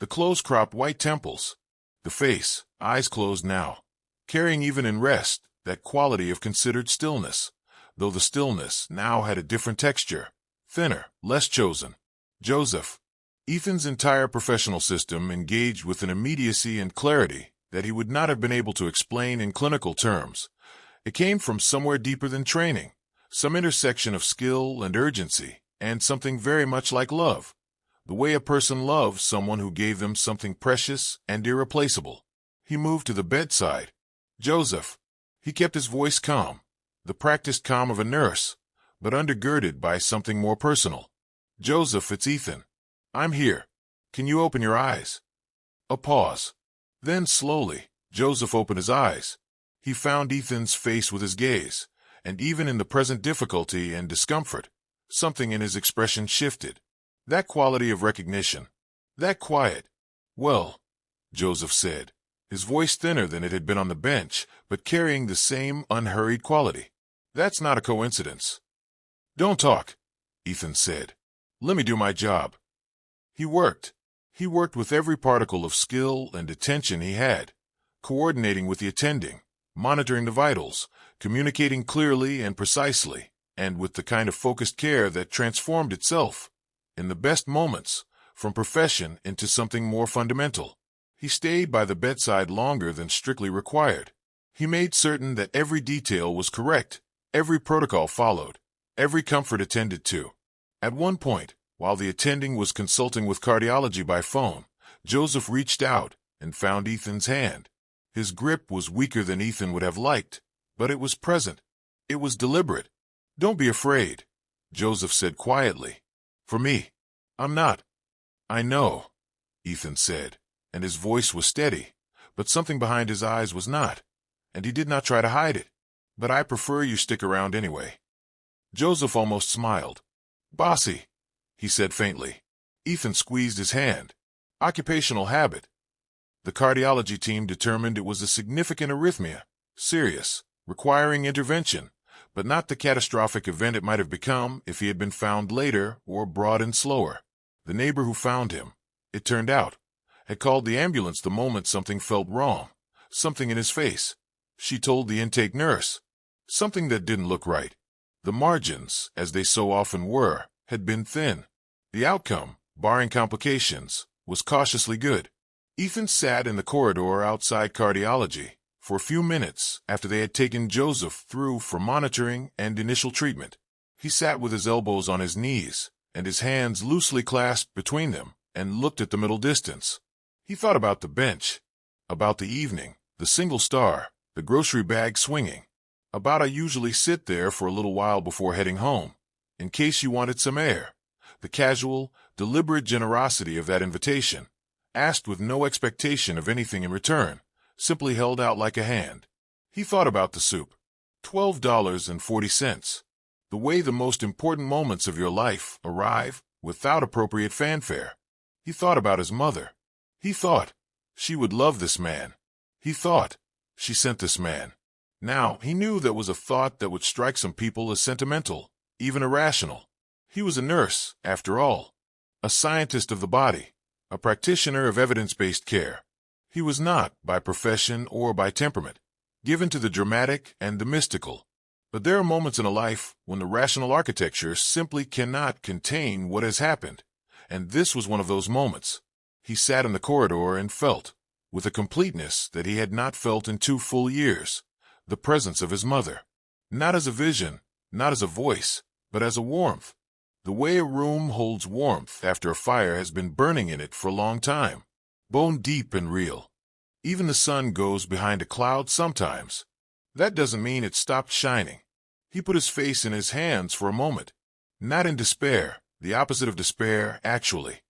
the close-cropped white temples, the face, eyes closed now, carrying even in rest that quality of considered stillness, though the stillness now had a different texture, thinner, less chosen. Joseph. Ethan's entire professional system engaged with an immediacy and clarity that he would not have been able to explain in clinical terms. It came from somewhere deeper than training, some intersection of skill and urgency, and something very much like love. The way a person loves someone who gave them something precious and irreplaceable. He moved to the bedside. Joseph. He kept his voice calm, the practiced calm of a nurse, but undergirded by something more personal. Joseph, it's Ethan. I'm here. Can you open your eyes? A pause. Then slowly, Joseph opened his eyes. He found Ethan's face with his gaze, and even in the present difficulty and discomfort, something in his expression shifted. That quality of recognition. That quiet. Well, Joseph said, his voice thinner than it had been on the bench, but carrying the same unhurried quality. That's not a coincidence. Don't talk, Ethan said. Let me do my job. He worked. He worked with every particle of skill and attention he had, coordinating with the attending, monitoring the vitals, communicating clearly and precisely, and with the kind of focused care that transformed itself, in the best moments, from profession into something more fundamental. He stayed by the bedside longer than strictly required. He made certain that every detail was correct, every protocol followed, every comfort attended to. At one point, while the attending was consulting with cardiology by phone, Joseph reached out and found Ethan's hand. His grip was weaker than Ethan would have liked, but it was present. It was deliberate. Don't be afraid, Joseph said quietly. For me, I'm not. I know, Ethan said, and his voice was steady, but something behind his eyes was not, and he did not try to hide it. But I prefer you stick around anyway. Joseph almost smiled. Bossy, he said faintly. Ethan squeezed his hand. Occupational habit. The cardiology team determined it was a significant arrhythmia, serious, requiring intervention, but not the catastrophic event it might have become if he had been found later or brought in slower. The neighbor who found him, it turned out, had called the ambulance the moment something felt wrong, something in his face. She told the intake nurse. Something that didn't look right. The margins, as they so often were, had been thin. The outcome, barring complications, was cautiously good. Ethan sat in the corridor outside cardiology for a few minutes after they had taken Joseph through for monitoring and initial treatment. He sat with his elbows on his knees and his hands loosely clasped between them and looked at the middle distance. He thought about the bench, about the evening, the single star, the grocery bag swinging, about I usually sit there for a little while before heading home, in case you wanted some air, the casual, deliberate generosity of that invitation, asked with no expectation of anything in return, simply held out like a hand. He thought about the soup. $12.40. The way the most important moments of your life arrive without appropriate fanfare. He thought about his mother. He thought she would love this man. He thought she sent this man. Now, he knew that was a thought that would strike some people as sentimental, even irrational. He was a nurse, after all, a scientist of the body, a practitioner of evidence-based care. He was not, by profession or by temperament, given to the dramatic and the mystical. But there are moments in a life when the rational architecture simply cannot contain what has happened, and this was one of those moments. He sat in the corridor and felt, with a completeness that he had not felt in 2 full years, the presence of his mother. Not as a vision, not as a voice, but as a warmth. The way a room holds warmth after a fire has been burning in it for a long time. Bone deep and real. Even the sun goes behind a cloud sometimes. That doesn't mean it stopped shining. He put his face in his hands for a moment. Not in despair, the opposite of despair, actually.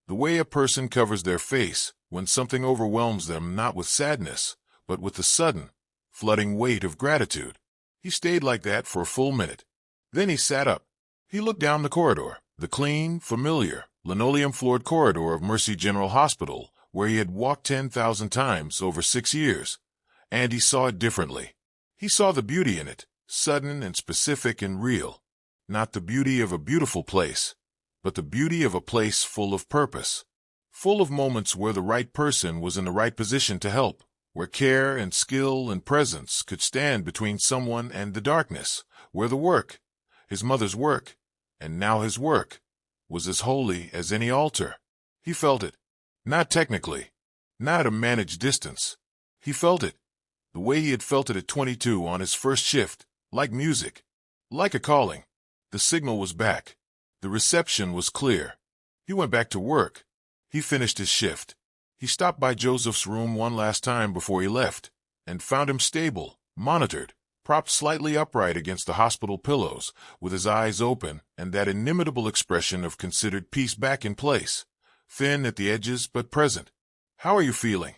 The way a person covers their face when something overwhelms them, not with sadness, but with the sudden, flooding weight of gratitude. He stayed like that for a full minute. Then he sat up. He looked down the corridor, the clean, familiar, linoleum-floored corridor of Mercy General Hospital, where he had walked 10,000 times over 6 years, and he saw it differently. He saw the beauty in it, sudden and specific and real. Not the beauty of a beautiful place, but the beauty of a place full of purpose, full of moments where the right person was in the right position to help, where care and skill and presence could stand between someone and the darkness, where the work, his mother's work, and now his work, was as holy as any altar. He felt it. Not technically, not at a managed distance. He felt it, the way he had felt it at 22 on his first shift, like music, like a calling. The signal was back. The reception was clear. He went back to work. He finished his shift. He stopped by Joseph's room one last time before he left, and found him stable, monitored, propped slightly upright against the hospital pillows, with his eyes open and that inimitable expression of considered peace back in place. Thin at the edges, but present. "How are you feeling?"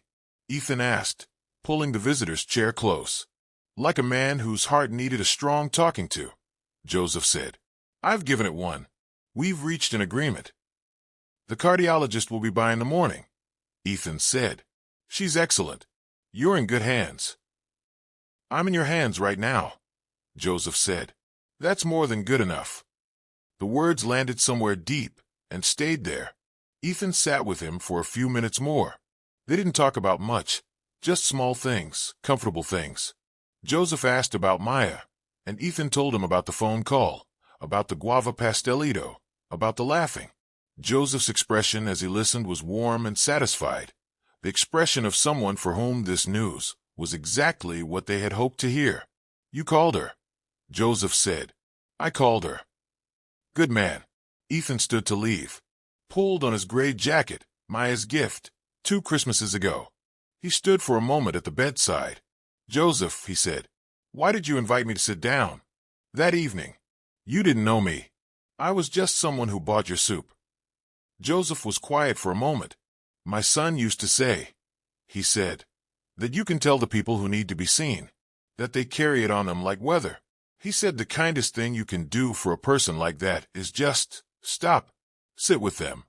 Ethan asked, pulling the visitor's chair close. "Like a man whose heart needed a strong talking to," Joseph said. "I've given it one. We've reached an agreement. The cardiologist will be by in the morning," Ethan said. "She's excellent. You're in good hands." "I'm in your hands right now," Joseph said. "That's more than good enough." The words landed somewhere deep and stayed there. Ethan sat with him for a few minutes more. They didn't talk about much, just small things, comfortable things. Joseph asked about Maya, and Ethan told him about the phone call, about the guava pastelito, about the laughing. Joseph's expression as he listened was warm and satisfied, the expression of someone for whom this news was exactly what they had hoped to hear. "You called her," Joseph said. "I called her." "Good man." Ethan stood to leave. Pulled on his gray jacket, Maya's gift, 2 Christmases ago. He stood for a moment at the bedside. "Joseph," he said, "why did you invite me to sit down? That evening. You didn't know me. I was just someone who bought your soup." Joseph was quiet for a moment. "My son used to say," he said, "that you can tell the people who need to be seen, that they carry it on them like weather. He said the kindest thing you can do for a person like that is just stop. Sit with them.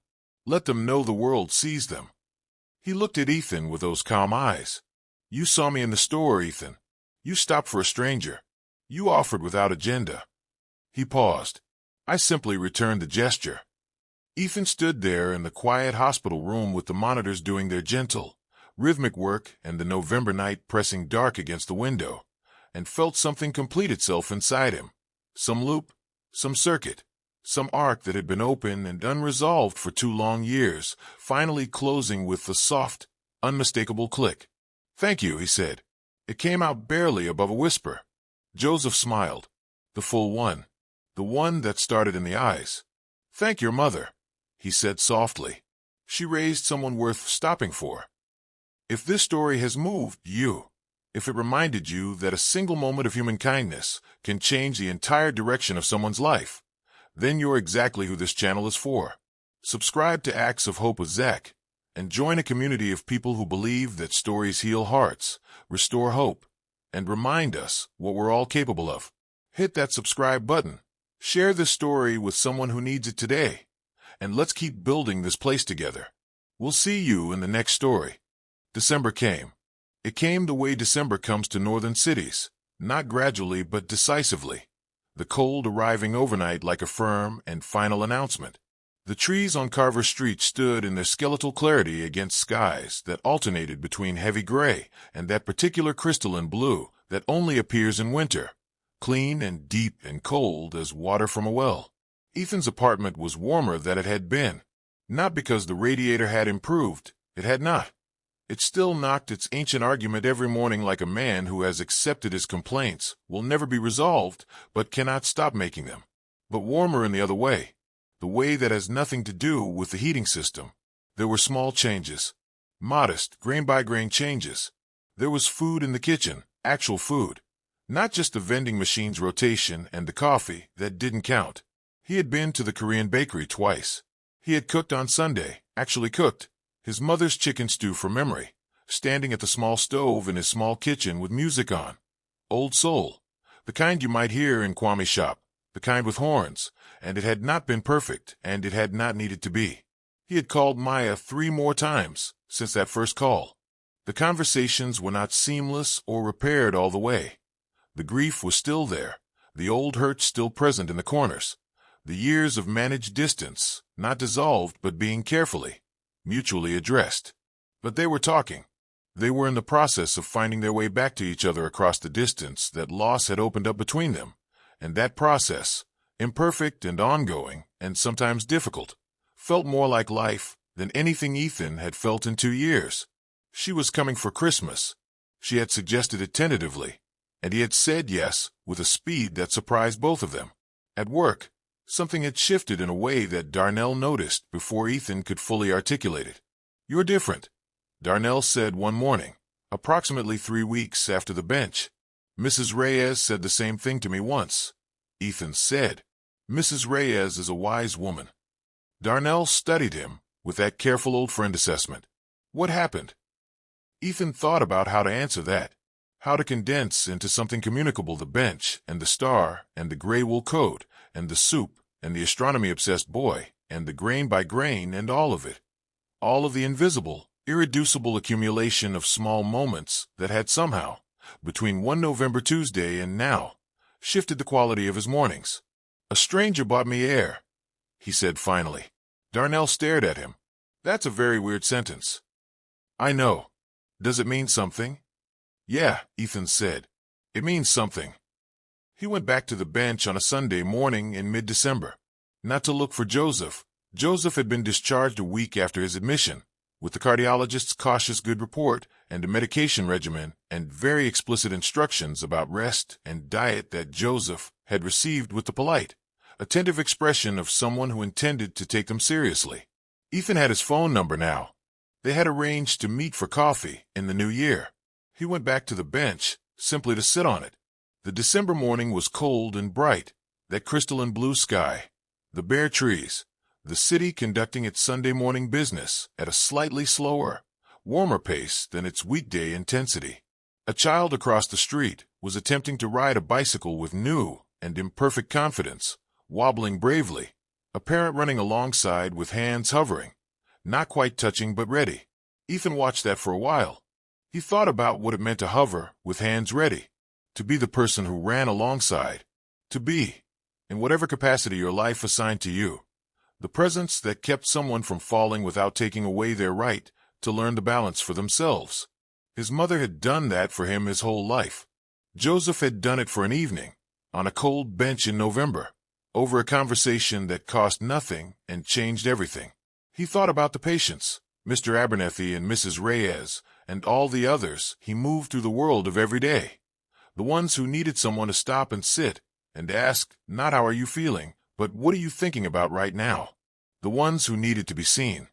Let them know the world sees them." He looked at Ethan with those calm eyes. "You saw me in the store, Ethan. You stopped for a stranger. You offered without agenda." He paused. "I simply returned the gesture." Ethan stood there in the quiet hospital room with the monitors doing their gentle, rhythmic work and the November night pressing dark against the window, and felt something complete itself inside him. Some loop, some circuit, some arc that had been open and unresolved for 2 long years, finally closing with the soft, unmistakable click. "Thank you," he said. It came out barely above a whisper. Joseph smiled. The full one. The one that started in the eyes. "Thank your mother," he said softly. "She raised someone worth stopping for. If this story has moved you, if it reminded you that a single moment of human kindness can change the entire direction of someone's life, then you're exactly who this channel is for. Subscribe to Acts of Hope with Zach, and join a community of people who believe that stories heal hearts, restore hope, and remind us what we're all capable of. Hit that subscribe button. Share this story with someone who needs it today, and let's keep building this place together. We'll see you in the next story. December came. It came the way December comes to northern cities. not gradually but decisively, the cold arriving overnight like a firm and final announcement. The trees on Carver Street stood in their skeletal clarity against skies that alternated between heavy gray and that particular crystalline blue that only appears in winter, clean and deep and cold as water from a well. Ethan's apartment was warmer than it had been, not because the radiator had improved. It had not. It still knocked its ancient argument every morning like a man who has accepted his complaints will never be resolved but cannot stop making them. But warmer in the other way, the way that has nothing to do with the heating system. There were small changes, modest, grain-by-grain changes. There was food in the kitchen, actual food, not just the vending machine's rotation and the coffee that didn't count. He had been to the Korean bakery twice. He had cooked on Sunday, actually cooked, his mother's chicken stew from memory, standing at the small stove in his small kitchen with music on. Old soul, the kind you might hear in Kwame's shop, the kind with horns, and it had not been perfect, and it had not needed to be. He had called Maya 3 more times since that first call. The conversations were not seamless or repaired all the way. The grief was still there, the old hurt still present in the corners. The years of managed distance, not dissolved but being carefully, mutually addressed. But they were talking. They were in the process of finding their way back to each other across the distance that loss had opened up between them. And that process, imperfect and ongoing, and sometimes difficult, felt more like life than anything Ethan had felt in 2 years. She was coming for Christmas. She had suggested it tentatively, and he had said yes with a speed that surprised both of them. At work, something had shifted in a way that Darnell noticed before Ethan could fully articulate it. "You're different," Darnell said one morning, approximately 3 weeks after the bench. "Mrs. Reyes said the same thing to me once," Ethan said. "Mrs. Reyes is a wise woman." Darnell studied him with that careful old friend assessment. What happened? Ethan thought about how to answer that, how to condense into something communicable the bench and the star and the gray wool coat and the soup and the astronomy-obsessed boy and the grain by grain and all of it. All of the invisible, irreducible accumulation of small moments that had somehow, between one November Tuesday and now, shifted the quality of his mornings. "A stranger bought me air," he said finally. Darnell stared at him. "That's a very weird sentence." "I know. Does it mean something?" "Yeah," Ethan said. "It means something." He went back to the bench on a Sunday morning in mid-December. Not to look for Joseph. Joseph had been discharged a week after his admission, with the cardiologist's cautious good report and a medication regimen and very explicit instructions about rest and diet that Joseph had received with the polite, attentive expression of someone who intended to take them seriously. Ethan had his phone number now. They had arranged to meet for coffee in the new year. He went back to the bench, simply to sit on it. The December morning was cold and bright, that crystalline blue sky, the bare trees, the city conducting its Sunday morning business at a slightly slower, warmer pace than its weekday intensity. A child across the street was attempting to ride a bicycle with new and imperfect confidence, wobbling bravely, a parent running alongside with hands hovering, not quite touching but ready. Ethan watched that for a while. He thought about what it meant to hover with hands ready, to be the person who ran alongside, to be, in whatever capacity your life assigned to you, the presence that kept someone from falling without taking away their right to learn the balance for themselves. His mother had done that for him his whole life. Joseph had done it for an evening, on a cold bench in November, over a conversation that cost nothing and changed everything. He thought about the patients, Mr. Abernethy and Mrs. Reyes, and all the others he moved through the world of every day. The ones who needed someone to stop and sit and ask, not how are you feeling, but what are you thinking about right now? The ones who needed to be seen.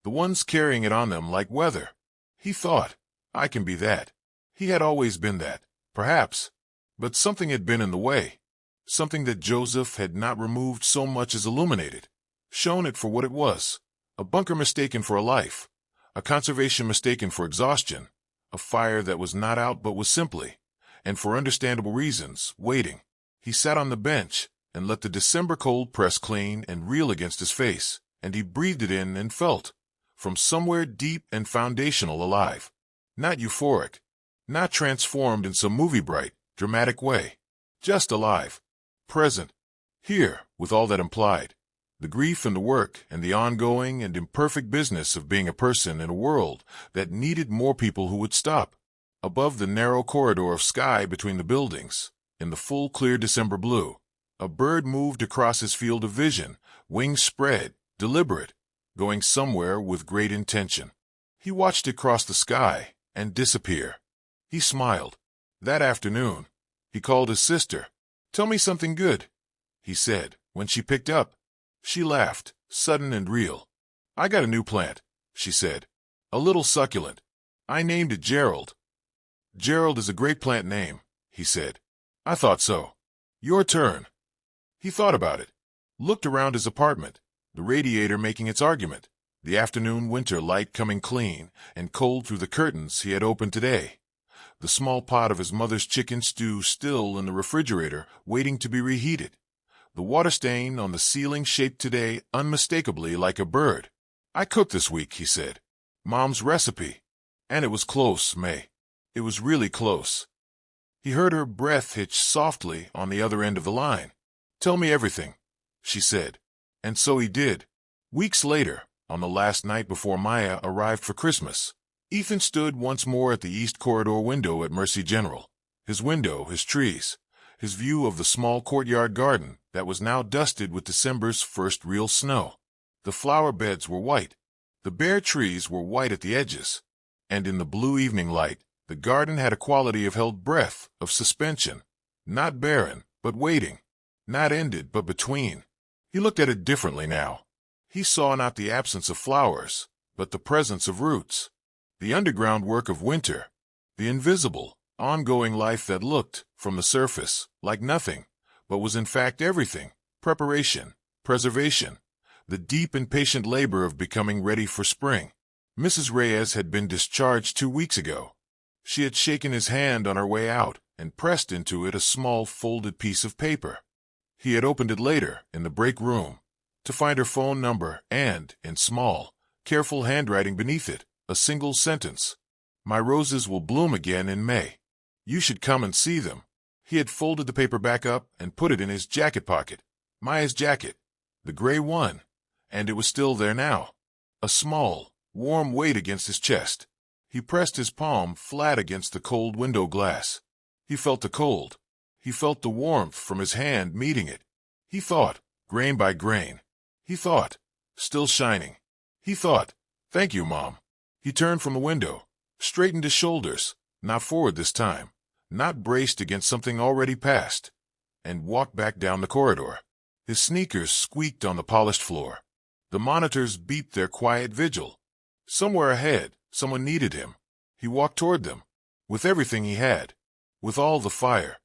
The ones carrying it on them like weather. He thought, I can be that. He had always been that, perhaps. But something had been in the way. Something that Joseph had not removed so much as illuminated, shown it for what it was. A bunker mistaken for a life. A conservation mistaken for exhaustion. A fire that was not out but was simply, and for understandable reasons, waiting. He sat on the bench and let the December cold press clean and real against his face, and he breathed it in and felt, from somewhere deep and foundational alive. Not euphoric, not transformed in some movie bright, dramatic way. Just alive. Present. Here, with all that implied. The grief and the work and the ongoing and imperfect business of being a person in a world that needed more people who would stop. Above the narrow corridor of sky between the buildings, in the full clear December blue, a bird moved across his field of vision, wings spread, deliberate, going somewhere with great intention. He watched it cross the sky and disappear. He smiled. That afternoon, he called his sister. "Tell me something good," he said, when she picked up. She laughed, sudden and real. "I got a new plant," she said. "A little succulent. I named it Gerald." "Gerald is a great plant name," he said. "I thought so. Your turn." He thought about it, looked around his apartment, the radiator making its argument, the afternoon winter light coming clean and cold through the curtains he had opened today, the small pot of his mother's chicken stew still in the refrigerator waiting to be reheated, the water stain on the ceiling shaped today unmistakably like a bird. "I cooked this week," he said. "Mom's recipe. And it was close, May. It was really close." He heard her breath hitch softly on the other end of the line. "Tell me everything," she said. And so he did. Weeks later, on the last night before Maya arrived for Christmas, Ethan stood once more at the east corridor window at Mercy General. His window, his trees, his view of the small courtyard garden that was now dusted with December's first real snow. The flower beds were white. The bare trees were white at the edges. And in the blue evening light, the garden had a quality of held breath, of suspension, not barren, but waiting. Not ended, but between. He looked at it differently now. He saw not the absence of flowers, but the presence of roots. The underground work of winter. The invisible, ongoing life that looked, from the surface, like nothing, but was in fact everything. Preparation, preservation. The deep and patient labor of becoming ready for spring. Mrs. Reyes had been discharged 2 weeks ago. She had shaken his hand on her way out and pressed into it a small folded piece of paper. He had opened it later, in the break room, to find her phone number and, in small, careful handwriting beneath it, a single sentence. "My roses will bloom again in May. You should come and see them." He had folded the paper back up and put it in his jacket pocket. Maya's jacket, the gray one, and it was still there now. A small, warm weight against his chest. He pressed his palm flat against the cold window glass. He felt the cold. He felt the warmth from his hand meeting it. He thought, grain by grain. He thought, still shining. He thought, "Thank you, Mom." He turned from the window, straightened his shoulders, not forward this time, not braced against something already past, and walked back down the corridor. His sneakers squeaked on the polished floor. The monitors beeped their quiet vigil. Somewhere ahead, someone needed him. He walked toward them, with everything he had, with all the fire.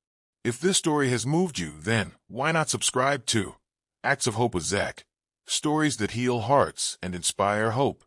If this story has moved you, then why not subscribe to Acts of Hope with Zach? Stories that heal hearts and inspire hope.